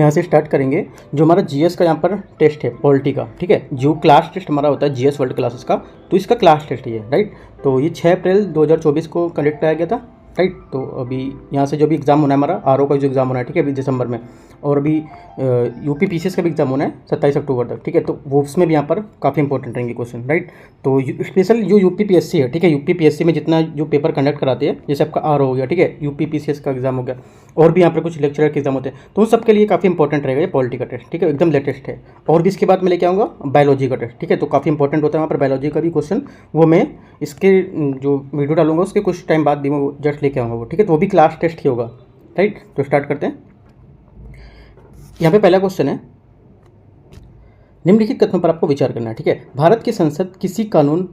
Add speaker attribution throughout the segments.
Speaker 1: यहाँ से स्टार्ट करेंगे। जो हमारा जीएस का यहाँ पर टेस्ट है पॉलिटी का, ठीक है, जो क्लास टेस्ट हमारा होता है जीएस वर्ल्ड क्लासेस का, तो इसका क्लास टेस्ट ही है, राइट। तो ये 6 अप्रैल 2024 को कंडक्ट किया गया था, राइट। तो अभी यहाँ से जो भी एग्ज़ाम होना है हमारा आरओ का जो एग्ज़ाम होना है, ठीक है, अभी दिसंबर में, और अभी यूपी पीसीएस का भी एग्ज़ाम होना है 27 अक्टूबर तक, ठीक है। तो वो उसमें भी यहाँ पर काफ़ी इंपॉर्टेंट रहेंगे क्वेश्चन, राइट। तो स्पेशल जो यूपी पीएससी है, ठीक है, यूपी पीएससी में जितना जो पेपर कंडक्ट कराते हैं, जैसे आपका आरओ हो गया, ठीक है, यूपी पीसीएस का एग्ज़ाम हो गया, और भी यहाँ पर कुछ लेक्चरर के एग्जाम होते हैं, तो उन सबके लिए काफ़ी इंपॉर्टेंट रहेगा ये पॉलिटी का टेस्ट, ठीक है, एकदम लेटेस्ट है। और भी इसके बाद मैं लेके आऊँगा बायोलॉजी का टेस्ट, ठीक है, तो काफ़ी इंपॉर्टेंट होता है वहाँ पर बायोलॉजी का भी क्वेश्चन, वो मैं इसके जो वीडियो डालूंगा उसके कुछ टाइम बाद भी मैं वो जस्ट लेके आऊँगा वो, ठीक है। तो वो भी क्लास टेस्ट ही होगा, राइट। तो स्टार्ट करते हैं। यहाँ पे पहला क्वेश्चन है, निम्नलिखित कथनों पर आपको विचार करना है, ठीक है। भारत की संसद किसी कानून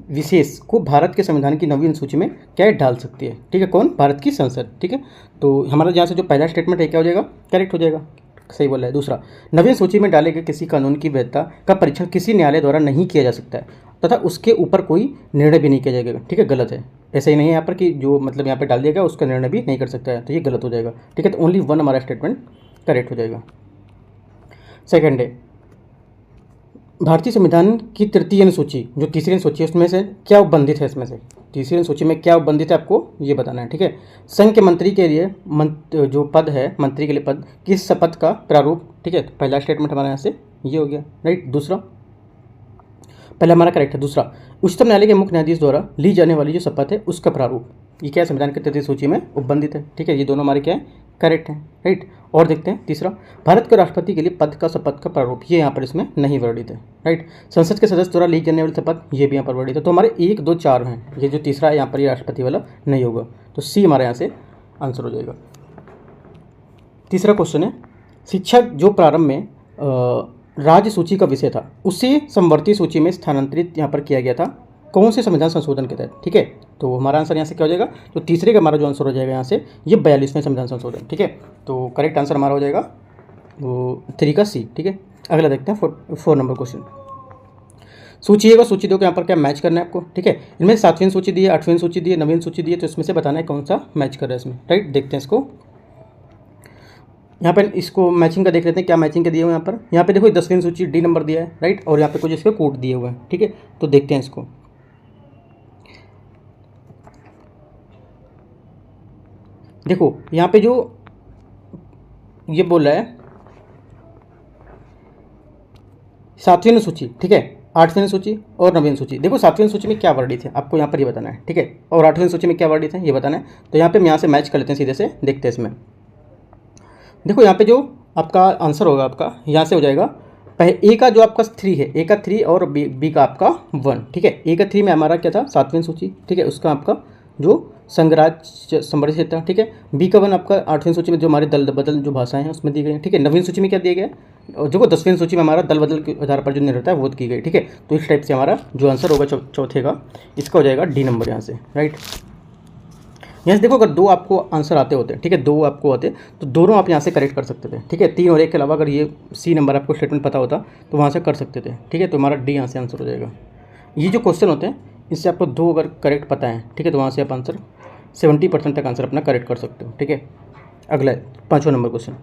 Speaker 1: विशेष को भारत के संविधान की नवीन सूची में क्या डाल सकती है, ठीक है, कौन, भारत की संसद, ठीक है। तो हमारा यहाँ से जो पहला स्टेटमेंट है क्या हो जाएगा, करेक्ट हो जाएगा, सही बोला है। दूसरा, नवीन सूची में डाले गए किसी कानून की वैधता का परीक्षण किसी न्यायालय द्वारा नहीं किया जा सकता है तथा उसके ऊपर कोई निर्णय भी नहीं किया जाएगा, ठीक है, गलत है। ऐसा ही नहीं है यहाँ पर कि जो मतलब यहाँ पे डाल दिया गया उसका निर्णय भी नहीं कर सकता है, तो ये गलत हो जाएगा, ठीक है। तो ओनली वन हमारा स्टेटमेंट करेक्ट हो जाएगा। सेकेंड है, भारतीय संविधान की तृतीय अनुसूची, जो तीसरी अनुसूची है, उसमें से क्या उपबंधित है, इसमें से तीसरी अनुसूची में क्या उपबंधित है आपको ये बताना है, ठीक है। संघ के मंत्री के लिए जो पद है, मंत्री के लिए पद, किस शपथ का प्रारूप, ठीक है। तो पहला स्टेटमेंट हमारा यहाँ से ये हो गया, राइट। दूसरा, पहला हमारा करेक्ट है। दूसरा, उच्चतम न्यायालय के मुख्य न्यायाधीश द्वारा ली जाने वाली जो शपथ है उसका प्रारूप, ये क्या संविधान की तृतीय सूची में उपबंधित है, ठीक है। ये दोनों हमारे क्या है, करेक्ट है, राइट। और देखते हैं तीसरा, भारत के राष्ट्रपति के लिए पद का शपथ का प्रारूप, ये यहाँ पर इसमें नहीं वर्णित है, राइट। संसद के सदस्य द्वारा ली जाने वाली शपथ, ये भी यहाँ पर वर्णित है। तो हमारे 1, 2, 4 हैं, ये जो तीसरा है यहाँ पर ये राष्ट्रपति वाला नहीं होगा, तो सी हमारे यहाँ से आंसर हो जाएगा। तीसरा क्वेश्चन है, शिक्षा जो प्रारंभ में राज्य सूची का विषय था उसे समवर्ती सूची में स्थानांतरित यहाँ पर किया गया था, कौन से संविधान संशोधन के तहत, ठीक है। तो हमारा आंसर यहाँ से क्या हो जाएगा, तो तीसरे का हमारा जो आंसर हो जाएगा यहाँ से ये 42वें संविधान संशोधन, ठीक है। तो करेक्ट आंसर हमारा हो जाएगा वो 3 का सी, ठीक है। अगला देखते हैं 4 नंबर क्वेश्चन। सूची है, सूची दो के यहाँ पर क्या मैच करना है आपको, ठीक है। इनमें 7वीं सूची दी है, 8वीं सूची दी है, 9वीं सूची दी है, तो इसमें से बताना है कौन सा मैच कर रहा है इसमें, राइट। देखते हैं इसको, यहाँ पर इसको मैचिंग का देख लेते हैं, क्या मैचिंग का दिए हुए हैं यहाँ पर। यहाँ पे देखो 10वीं सूची डी नंबर दिया है, राइट, और यहाँ पे कुछ इसके कोड दिए हुए हैं, ठीक है। तो देखते हैं इसको, देखो यहाँ पे जो ये बोल रहा है 7वीं अनुसूची, ठीक है, 8वीं अनुसूची और 9वीं अनुसूची। देखो 7वीं अनुसूची में क्या वर्णित है आपको यहाँ पर ये बताना है, ठीक है, और 8वीं अनुसूची में क्या वर्णित है ये बताना है। तो यहाँ पे हम यहाँ से मैच कर लेते हैं सीधे से, देखते हैं इसमें। देखो यहाँ पे जो आपका आंसर होगा आपका यहाँ से हो जाएगा, पहले ए का जो आपका 3 है, ए का 3 और बी का आपका 1, ठीक है। ए का 3 में हमारा क्या था, 7वीं सूची, ठीक है, उसका आपका जो संघराज्य संवर्धित था, ठीक है। बी का 1 आपका 8वीं सूची में जो हमारे दल बदल जो भाषाएं हैं उसमें दी गई, ठीक है। 9वीं सूची में क्या दिया गया, और जो 10वीं सूची में हमारा दल बदल के आधार पर जो निर्णय है वो की गई, ठीक है। तो इस टाइप से हमारा जो आंसर होगा चौथे का, इसका हो जाएगा डी नंबर यहाँ से, राइट। यहाँ से देखो अगर 2 आपको आंसर आते होते, ठीक है, 2 आपको आते तो दोनों आप यहाँ से करेक्ट कर सकते थे, ठीक है। 3 और 1 के अलावा अगर ये सी नंबर आपको स्टेटमेंट पता होता तो वहाँ से कर सकते थे, ठीक है। तो हमारा डी यहाँ से आंसर हो जाएगा। ये जो क्वेश्चन होते हैं इससे आपको 2 अगर करेक्ट पता है, ठीक है, तो वहाँ से आप आंसर 70% तक आंसर अपना करेक्ट कर सकते हो, ठीक है। अगला 5वां नंबर क्वेश्चन,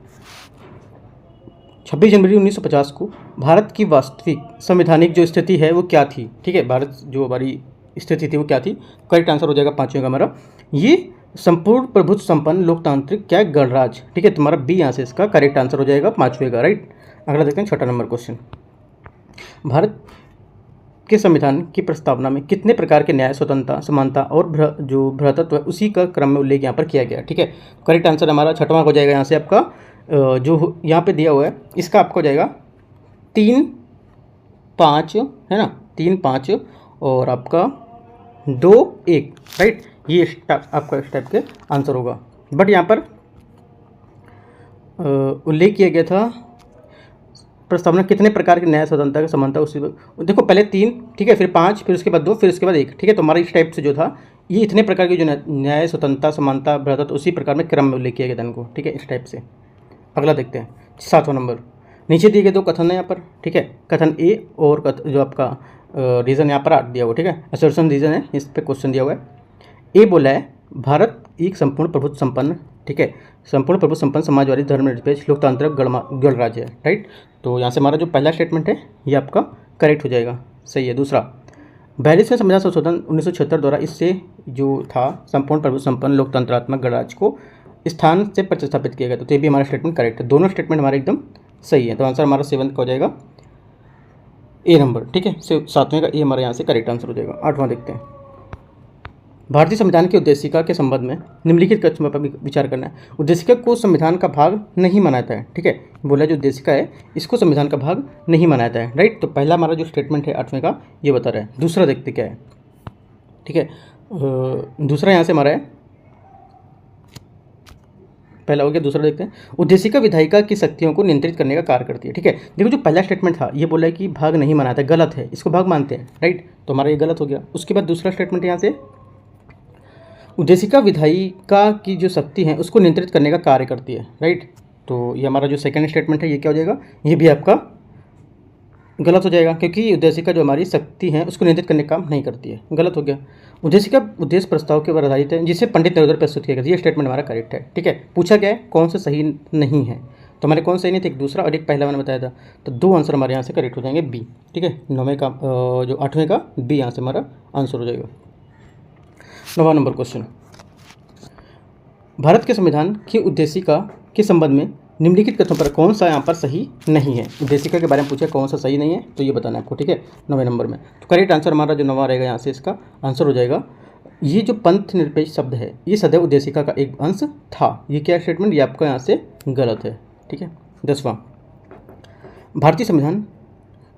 Speaker 1: 26 जनवरी 1950 को भारत की वास्तविक संवैधानिक जो स्थिति है वो क्या थी, ठीक है। भारत जो हमारी स्थिति थी वो क्या थी, करेक्ट आंसर हो जाएगा 5वें का हमारा, ये संपूर्ण प्रभुत्व संपन्न लोकतांत्रिक क्या गणराज्य, ठीक है। तुम्हारा बी यहाँ से इसका करेक्ट आंसर हो जाएगा 5वें का, राइट। अगला देखते हैं 6वां नंबर क्वेश्चन, भारत के संविधान की प्रस्तावना में कितने प्रकार के न्याय, स्वतंत्रता, समानता और जो भ्रातृत्व है उसी का क्रम में उल्लेख यहाँ पर किया गया, ठीक है। करेक्ट आंसर हमारा 6वां हो जाएगा यहाँ से आपका जो यहाँ पे दिया हुआ है इसका आपका हो जाएगा 3, 5 है ना, 3, 5 और आपका 2, 1, राइट। ये आपका इस टाइप के आंसर होगा। बट यहाँ पर उल्लेख किया गया था प्रस्तावना कितने प्रकार के न्याय, स्वतंत्रता का समानता, उसी देखो पहले 3, ठीक है, फिर 5, फिर उसके बाद 2, फिर उसके बाद 1, ठीक है। तो हमारा इस टाइप से जो था ये इतने प्रकार की जो न्याय, स्वतंत्रता, समानता, भ्रातृत्व उसी प्रकार में क्रम में उल्लेख किया गया था इनको, ठीक है, इस टाइप से। अगला देखते हैं 7वां नंबर, नीचे दिए गए 2 कथन है यहाँ पर, ठीक है। कथन ए और जो आपका रीज़न यहाँ पर 8 दिया हुआ, ठीक है, असर्शन रीज़न है, इस पर क्वेश्चन दिया हुआ है। ए बोला है भारत एक संपूर्ण प्रभुत्व संपन्न ठीक है। संपूर्ण प्रभु संपन्न समाजवादी धर्मनिरपेक्ष लोकतांत्रिक गणराज्य है, राइट। तो यहाँ से हमारा जो पहला स्टेटमेंट है ये आपका करेक्ट हो जाएगा, सही है। दूसरा, 42वें संविधान संशोधन 1976 द्वारा इससे जो था संपूर्ण प्रभु संपन्न लोकतंत्रात्मक गणराज्य को स्थान से प्रतिस्थापित किया गया। तो ये भी हमारा स्टेटमेंट करेक्ट है, दोनों स्टेटमेंट हमारे एकदम सही है। तो आंसर हमारा 7 का हो जाएगा ए नंबर, ठीक है। 7वें का ए हमारे यहाँ से करेक्ट आंसर हो जाएगा। 8वां देखते हैं, भारतीय संविधान की उद्देशिका के संबंध में निम्नलिखित कथनों पर विचार करना है। उद्देशिका को संविधान का भाग नहीं माना जाता है, ठीक है। बोला जो उद्देशिका है इसको संविधान का भाग नहीं माना जाता है, राइट। तो पहला हमारा जो स्टेटमेंट है 8वें का ये बता रहा है। दूसरा देखते क्या है, ठीक है। दूसरा यहाँ से हमारा है, पहला हो गया, दूसरा देखते हैं। उद्देशिका विधायिका की शक्तियों को नियंत्रित करने का कार्य करती है, ठीक है। देखो जो पहला स्टेटमेंट था ये बोला है कि भाग नहीं माना था, गलत है, इसको भाग मानते हैं, राइट। तो हमारा ये गलत हो गया। उसके बाद दूसरा स्टेटमेंट यहाँ से, उद्देशिका विधायिका की जो शक्ति है उसको नियंत्रित करने का कार्य करती है, राइट। तो ये हमारा जो सेकंड स्टेटमेंट है ये क्या हो जाएगा, ये भी आपका गलत हो जाएगा, क्योंकि उद्देशिका जो हमारी शक्ति है उसको नियंत्रित करने का काम नहीं करती है, गलत हो गया। उद्देशिका उद्देश्य प्रस्ताव के ऊपर आधारित है जिसे पंडित नरेंद्र प्रस्तुत किया गया, ये स्टेटमेंट हमारा करेक्ट है, ठीक है। पूछा गया है कौन सा सही नहीं है, तो हमारे कौन सही नहीं थे, एक दूसरा और एक पहला मैंने बताया था। तो 2 आंसर हमारे यहाँ से करेक्ट हो जाएंगे बी, ठीक है। 9वें का जो 8वें का बी यहाँ से हमारा आंसर हो जाएगा। 9वां नंबर क्वेश्चन, भारत के संविधान की उद्देशिका के संबंध में निम्नलिखित कथनों पर कौन सा यहाँ पर सही नहीं है। उद्देशिका के बारे में पूछा कौन सा सही नहीं है, तो ये बताना है आपको, ठीक है। 9वें नंबर में तो करेक्ट आंसर हमारा जो 9वां रहेगा यहाँ से इसका आंसर हो जाएगा, ये जो पंथ निरपेक्ष शब्द है ये सदैव उद्देशिका का एक अंश था। ये क्या स्टेटमेंट, ये आपका यहाँ से गलत है, ठीक है। 10वां, भारतीय संविधान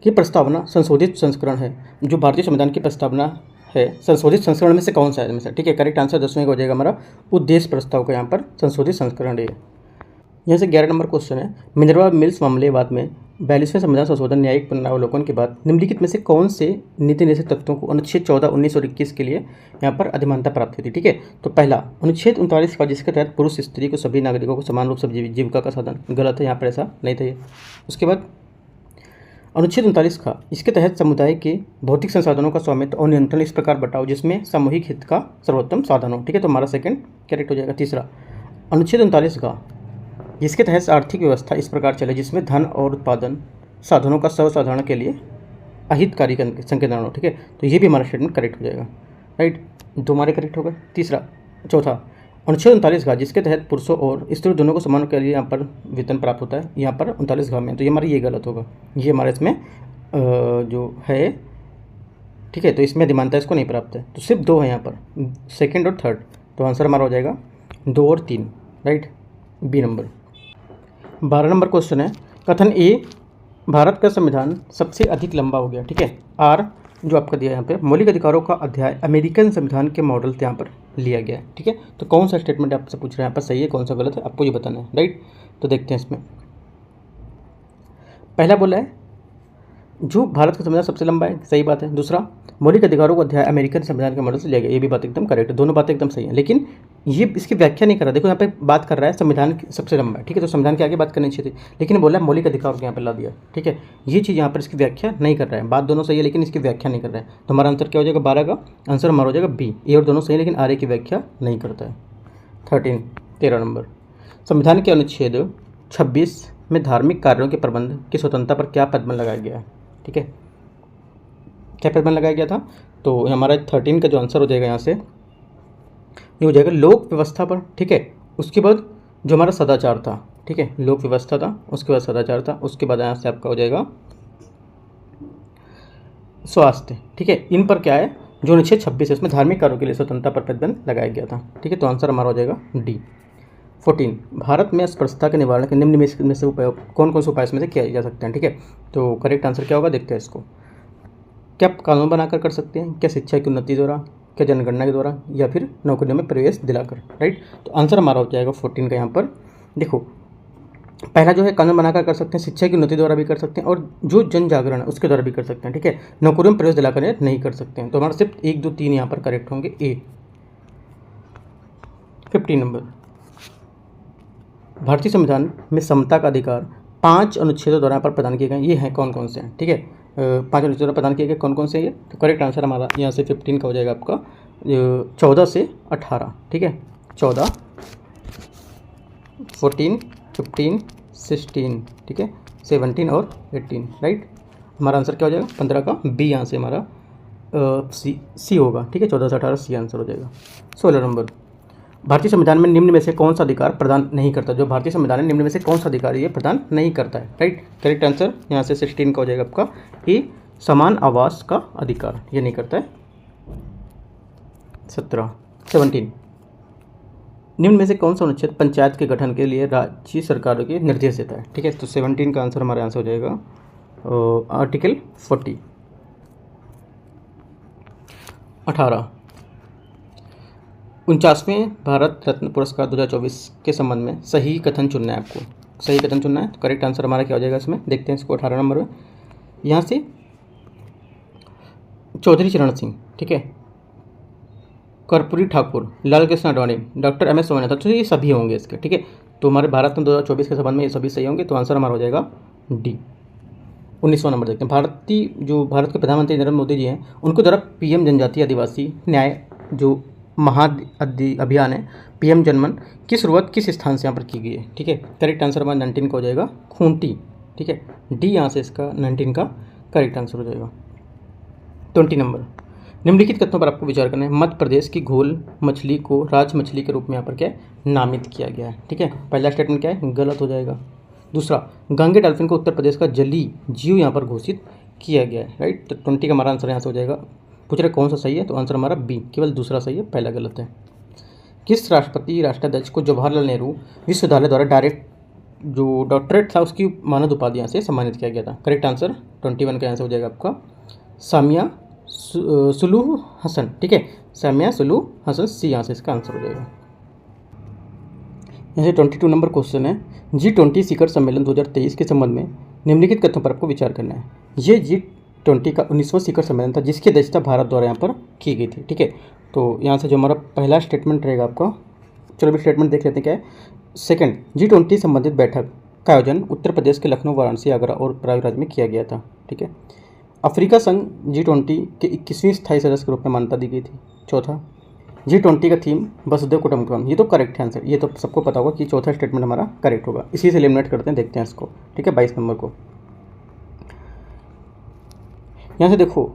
Speaker 1: की प्रस्तावना संशोधित संस्करण है। जो भारतीय संविधान की प्रस्तावना है संशोधित संस्करण में से कौन सा है इनमें से, ठीक है। करेक्ट आंसर 10वें का हो जाएगा हमारा उद्देश्य प्रस्ताव का यहाँ पर संशोधित संस्करण है। यहाँ से 11 नंबर क्वेश्चन है, मिनर्वा मिल्स मामलेवाद में 42वें संविधान संशोधन न्यायिक पुनरावलोकन के बाद निम्नलिखित में से कौन से नीति निषेध तत्वों को अनुच्छेद 14, 19 और 21 के लिए यहाँ पर अधिमानता प्राप्त हुई थी, ठीक है। तो पहला अनुच्छेद 39 का, जिसके तहत पुरुष स्त्री को सभी नागरिकों को समान रूप से जीविका का साधन, गलत है, यहाँ पर ऐसा नहीं था ये। उसके बाद अनुच्छेद 39 का, इसके तहत समुदाय के भौतिक संसाधनों का स्वामित्व और नियंत्रण इस प्रकार बटाओ जिसमें सामूहिक हित का सर्वोत्तम साधन हो, ठीक है। तो हमारा सेकंड करेक्ट हो जाएगा। तीसरा, अनुच्छेद 39 का, जिसके तहत आर्थिक व्यवस्था इस प्रकार चले जिसमें धन और उत्पादन साधनों का सर्वसाधारण के लिए अहितकारी संकेतन हो, ठीक है। तो ये भी हमारा स्टेटमेंट करेक्ट हो जाएगा, राइट। 2 हमारे करेक्ट हो गए। चौथा, अनुच्छेद 39 का, जिसके तहत पुरुषों और स्त्री दोनों को समान के लिए यहाँ पर वेतन प्राप्त होता है, यहाँ पर 39 घ में, तो ये हमारा ये गलत होगा। ये हमारे इसमें जो है, ठीक है, तो इसमें अधिमानता इसको नहीं प्राप्त है। तो सिर्फ 2 है यहाँ पर, सेकंड और थर्ड। तो आंसर हमारा हो जाएगा 2 और 3, right, B number. 12 number question है, कथन ए, भारत का संविधान सबसे अधिक लंबा हो गया, ठीक है। आर जो आपका दिया है यहाँ पे, मौलिक अधिकारों का अध्याय अमेरिकन संविधान के मॉडल से यहाँ पर लिया गया है, ठीक है। तो कौन सा स्टेटमेंट आपसे पूछ रहे हैं यहाँ पर सही है, कौन सा गलत है, आपको ये बताना है, राइट। तो देखते हैं इसमें, पहला बोला है जो भारत का संविधान सबसे लंबा है, सही बात है। दूसरा, मौलिक अधिकारों का अध्याय अमेरिकन संविधान के मॉडल से लिया गया, ये भी बात एकदम करेक्ट है, दोनों बातें एकदम सही है। लेकिन ये इसकी व्याख्या नहीं कर रहा, देखो यहाँ पे बात कर रहा है संविधान सबसे लंबा है, ठीक है। तो संविधान के आगे बात करनी चाहिए थी, लेकिन बोला है मौलिक अधिकार को यहाँ पर ला दिया, ठीक है। ये चीज़ यहाँ पर इसकी व्याख्या नहीं कर रहा है, बात दोनों सही है लेकिन इसकी व्याख्या नहीं कर रहा है। तो हमारा आंसर क्या हो जाएगा, 12 का आंसर हमारा हो जाएगा बी, ए और दोनों सही लेकिन आर ए की व्याख्या नहीं करता है। 13 नंबर, संविधान के अनुच्छेद 26 में धार्मिक कार्यों के प्रबंध की स्वतंत्रता पर क्या प्रतिबंध लगाया गया है, ठीक है। क्या प्रतिबंध लगाया गया था, तो हमारा 13 का जो आंसर हो जाएगा यहाँ से ये हो जाएगा लोक व्यवस्था पर, ठीक है। उसके बाद जो हमारा सदाचार था, ठीक है, लोक व्यवस्था था, उसके बाद सदाचार था, उसके बाद यहाँ से आपका हो जाएगा स्वास्थ्य, ठीक है। इन पर क्या है, जो अनुच्छेद 26 है उसमें धार्मिक कार्यों के लिए स्वतंत्रता पर प्रतिबंध लगाया गया था, ठीक है। तो आंसर हमारा हो जाएगा डी। 14, भारत में अस्पृश्यता के निवारण के निम्न में से उपाय कौन कौन से उपाय इसमें से किए जा सकते हैं, ठीक है। तो करेक्ट आंसर क्या होगा, देखते हैं इसको। क्या कानून बनाकर कर सकते हैं, क्या शिक्षा की उन्नति द्वारा, क्या जनगणना के द्वारा, या फिर नौकरियों में प्रवेश दिलाकर, राइट। तो आंसर हमारा हो जाएगा 14 का। यहाँ पर देखो पहला जो है कानून बनाकर कर सकते हैं, शिक्षा की उन्नति द्वारा भी कर सकते हैं, और जो जन जागरण है उसके द्वारा भी कर सकते हैं, ठीक है। नौकरियों में प्रवेश दिलाकर नहीं कर सकते हैं। तो हमारा सिर्फ 1, 2, 3 यहाँ पर करेक्ट होंगे, ए। 15 नंबर, भारतीय संविधान में समता का अधिकार 5 अनुच्छेदों द्वारा पर प्रदान किए गए, ये हैं कौन कौन से हैं, ठीक है। 5 अनुच्छेदों द्वारा प्रदान किए गए कौन कौन से हैं ये, तो करेक्ट आंसर हमारा यहाँ से 15 का हो जाएगा आपका 14 से 18, ठीक है। 14 14, 15, 16, ठीक है, 17 और 18, राइट। हमारा आंसर क्या हो जाएगा? 15 का बी यहाँ से हमारा सी होगा, ठीक है। 14 से 18 सी आंसर हो जाएगा। 16 नंबर, भारतीय संविधान में निम्न में से कौन सा अधिकार प्रदान नहीं करता? जो भारतीय संविधान है निम्न में से कौन सा अधिकार ये प्रदान नहीं करता है, राइट। करेक्ट आंसर यहाँ से 16 का हो जाएगा आपका ये समान आवास का अधिकार, ये नहीं करता है। 17 निम्न में से कौन सा अनुच्छेद पंचायत के गठन के लिए राज्य सरकारों के निर्देश देता है, ठीक है। तो 17 का आंसर हमारा आंसर हो जाएगा आर्टिकल 40। 18 49वें भारत रत्न पुरस्कार 2024 के संबंध में सही कथन चुनना है आपको, सही कथन चुनना है। तो करेक्ट आंसर हमारा क्या हो जाएगा इसमें, देखते हैं इसको। 18 नंबर में यहाँ से चौधरी चरण सिंह, ठीक है, Karpoori Thakur, Lal Krishna Advani, doctor M S Swaminathan, तो ये सभी होंगे इसके, ठीक है। तो हमारे भारत रत्न 2024 के संबंध में ये सभी सही होंगे, तो आंसर हमारा हो जाएगा डी। 19वां नंबर देखते हैं। भारत के प्रधानमंत्री नरेंद्र मोदी जी हैं, उनको द्वारा पीएम जनजातीय आदिवासी न्याय जो अभियान है, पीएम जनमन की शुरुआत किस स्थान से यहाँ पर की गई है, ठीक है। करेक्ट आंसर हमारा 19 का हो जाएगा खूंटी, ठीक है। डी यहाँ से इसका 19 का करेक्ट आंसर हो जाएगा। 20 नंबर, निम्नलिखित कथनों पर आपको विचार करना है। मध्य प्रदेश की घोल मछली को राज मछली के रूप में यहाँ पर क्या है, नामित किया गया है, ठीक है। पहला स्टेटमेंट क्या है, गलत हो जाएगा। दूसरा, गांगे डॉल्फिन को उत्तर प्रदेश का जलीय जीव यहाँ पर घोषित किया गया है, राइट। तो 20 का हमारा आंसर यहाँ से हो जाएगा। पूछ रहे कौन सा सही है, तो आंसर हमारा बी, केवल दूसरा सही है, पहला गलत है। किस राष्ट्राध्यक्ष को जवाहरलाल नेहरू विश्वविद्यालय द्वारा जो डॉक्टरेट था उसकी मानद उपाधि यहाँ से सम्मानित किया गया था? करेक्ट आंसर 21 का आंसर हो जाएगा आपका सामिया सुलूह हसन, ठीक है, सामिया सुलूह हसन, सी यहाँ से इसका आंसर हो जाएगा। यहाँ से 22 नंबर क्वेश्चन है, G20 शिखर सम्मेलन 2023 के संबंध में निम्नलिखित कथनों पर आपको विचार करना है। ये G20 का 19वां शिखर सम्मेलन था जिसकी अध्यक्षता भारत द्वारा यहाँ पर की गई थी, ठीक है। तो यहाँ से जो हमारा पहला स्टेटमेंट रहेगा आपका, चलो भी स्टेटमेंट देख लेते हैं क्या है। सेकंड, G20 संबंधित बैठक का आयोजन उत्तर प्रदेश के लखनऊ, वाराणसी, आगरा और प्रयागराज में किया गया था, ठीक है। अफ्रीका संघ G20 के 21वें स्थायी सदस्य के रूप में मान्यता दी गई थी। चौथा, G20 का थीम वसुधैव कुटुंबकम, ये तो करेक्ट है आंसर, ये तो सबको पता होगा कि चौथा स्टेटमेंट हमारा करेक्ट होगा। इसी से एलिमिनेट करते हैं, देखते हैं इसको, ठीक है। 22 नंबर को यहाँ से देखो,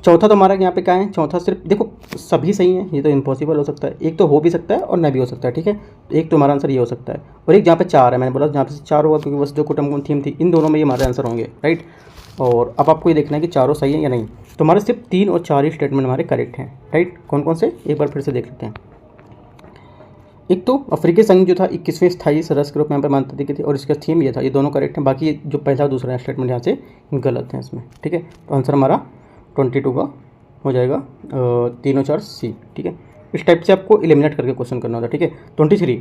Speaker 1: चौथा तो हमारा यहाँ पे क्या है, चौथा सिर्फ देखो सभी सही हैं, ये तो इम्पॉसिबल हो सकता है, एक तो हो भी सकता है और न भी हो सकता है, ठीक है। एक तो हमारा आंसर ये हो सकता है, और एक जहाँ पे 4 है, मैंने बोला जहाँ पे 4 होगा क्योंकि वसुधैव कुटुंबकम थीम थी, इन दोनों में ये हमारे आंसर होंगे, राइट। और अब आपको ये देखना है कि चारों सही है या नहीं। तो हमारे सिर्फ 3 और 4 ही स्टेटमेंट हमारे करेक्ट हैं, राइट। कौन कौन से, एक बार फिर से देख लेते हैं। एक तो अफ्रीकी संघ जो था 21वें स्थायी सदस्य के रूप में यहाँ पर मान्यता दी गई थी और इसका थीम ये था, ये दोनों करेक्ट हैं। बाकी जो पहला और दूसरा स्टेटमेंट यहाँ से गलत है इसमें, ठीक है। तो आंसर हमारा 22 का हो जाएगा 3 और 4 सी, ठीक है। इस टाइप से आपको एलिमिनेट करके क्वेश्चन करना होता है, ठीक है। 23,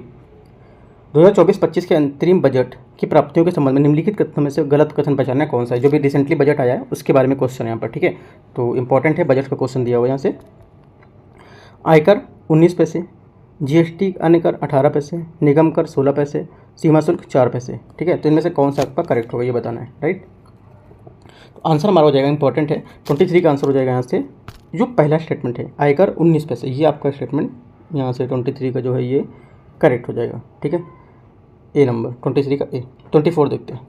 Speaker 1: 2024-25 के अंतरिम बजट की प्राप्तियों के संबंध में निम्नलिखित कथनों में से गलत कथन पहचानना है कौन सा है। जो भी रिसेंटली बजट आया है उसके बारे में क्वेश्चन है यहाँ पर, ठीक है। तो इंपॉर्टेंट है, बजट का क्वेश्चन दिया हुआ है यहाँ से। आयकर 19 पैसे, GST अन्य कर 18 पैसे, निगम कर 16 पैसे, सीमा शुल्क 4 पैसे, ठीक है। तो इनमें से कौन सा आपका करेक्ट होगा ये बताना है, राइट। तो आंसर हमारा हो जाएगा, इंपॉर्टेंट है, 23 का आंसर हो जाएगा यहाँ से जो पहला स्टेटमेंट है, आयकर 19 पैसे, ये आपका स्टेटमेंट यहाँ से 23 का जो है ये करेक्ट हो जाएगा, ठीक है। ए नंबर 23 का ए। 24 देखते हैं,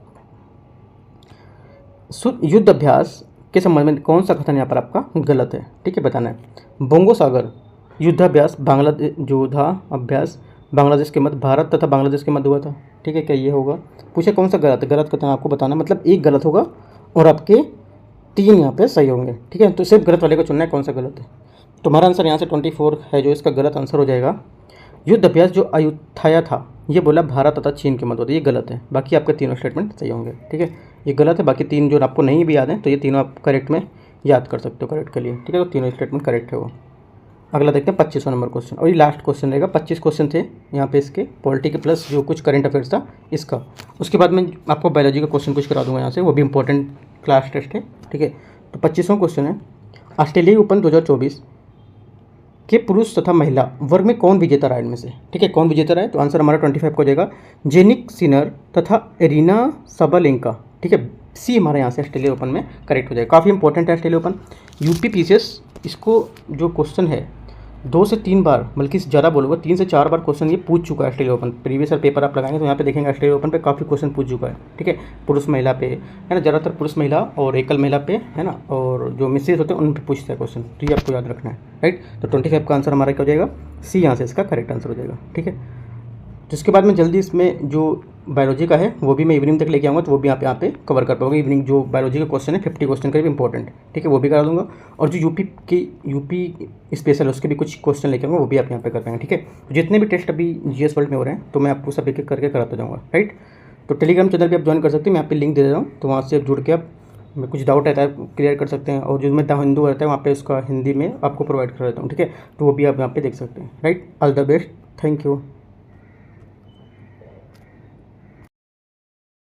Speaker 1: युद्ध अभ्यास के संबंध में कौन सा कथन यहाँ पर आपका गलत है, ठीक है, बताना है। बोंगो सागर युद्धाभ्यास अभ्यास बांग्लादेश के मध्य, भारत तथा बांग्लादेश के मध्य हुआ था, ठीक है। क्या ये होगा, पूछे कौन सा गलत है, गलत कथन आपको बताना, मतलब एक गलत होगा और आपके 3 यहाँ पे सही होंगे, ठीक है। तो सिर्फ गलत वाले को चुनना है कौन सा गलत है। तुम्हारा आंसर यहाँ से 24 है जो इसका गलत आंसर हो जाएगा। युद्ध अभ्यास जो अयुत्थाया था ये बोला भारत तथा चीन के मध्य, ये गलत है। बाकी आपके तीनों स्टेटमेंट सही होंगे, ठीक है। ये गलत है, बाकी 3 जो आपको नहीं भी याद है तो ये तीनों आप करेक्ट में याद कर सकते हो करेक्ट के लिए, ठीक है। तो तीनों स्टेटमेंट करेक्ट है वो। अगला देखते हैं 25वां नंबर क्वेश्चन, और ये लास्ट क्वेश्चन रहेगा। 25 क्वेश्चन थे यहाँ पे इसके, पॉलिटी के प्लस जो कुछ करंट अफेयर्स था इसका। उसके बाद मैं आपको बायोलॉजी का क्वेश्चन कुछ करा दूंगा यहाँ से, वो भी इंपॉर्टेंट क्लास टेस्ट है, ठीक है। तो 25वां क्वेश्चन है, ऑस्ट्रेलियाई ओपन 2024 के पुरुष तथा महिला वर्ग में कौन विजेता रहा इनमें से, ठीक है, कौन विजेता रहा है। तो आंसर हमारा 25 को हो जाएगा, जेनिक सिनर तथा एरिना सबलेंका, ठीक है। सी हमारे यहाँ से ऑस्ट्रेलिया ओपन में करेक्ट हो जाएगा। काफ़ी इंपॉर्टेंट है ऑस्ट्रेलिया ओपन, UP PCS इसको जो क्वेश्चन है 2 से 3 बार, बल्कि ज़्यादा बोलूँगा 3 से 4 बार क्वेश्चन ये पूछ चुका है Australia open. Previous year paper आप लगाएंगे तो यहाँ पे देखेंगे ऑस्ट्रेलिया ओपन पे काफ़ी क्वेश्चन पूछ चुका है, ठीक है। पुरुष महिला पे है ना, ज़्यादातर पुरुष महिला और एकल महिला पे है ना, और जो मिसेज होते हैं उन पे पूछता है क्वेश्चन, तो ये आपको याद रखना है, राइट। तो 25 का आंसर हमारा क्या हो जाएगा, सी यहाँ से इसका करेक्ट आंसर हो जाएगा, ठीक है। जिसके बाद में जल्दी इसमें जो बायोलॉजी का है वो भी मैं इवनिंग तक लेके आऊँगा, तो वो भी आप यहाँ पे कवर कर पाओगे। इवनिंग जो बायोलॉजी का क्वेश्चन है 50 क्वेश्चन का भी इंपॉर्टेंट, ठीक है, वो भी करा दूंगा। और जो यूपी स्पेशल है उसके भी कुछ क्वेश्चन लेके आऊँगा, वो भी आप यहाँ पे कर पाएंगे, ठीक है। तो जितने भी टेस्ट अभी जीएस वर्ल्ड में हो रहे हैं तो मैं आपको सब एक एक करके कराता जाऊँगा, राइट। तो टेलीग्राम चैनल भी आप ज्वाइन कर सकते हैं, मैं यहाँ पे लिंक दे दे रहा हूँ, तो वहाँ से आप जुड़ के आप में कुछ डाउट रहता है क्लियर कर सकते हैं। और जो मैं द हिंदू रहता है वहाँ पे उसका हिंदी में आपको प्रोवाइड कर देता हूँ, ठीक है। तो वो भी आप यहाँ पे देख सकते हैं, right. All the best, thank you.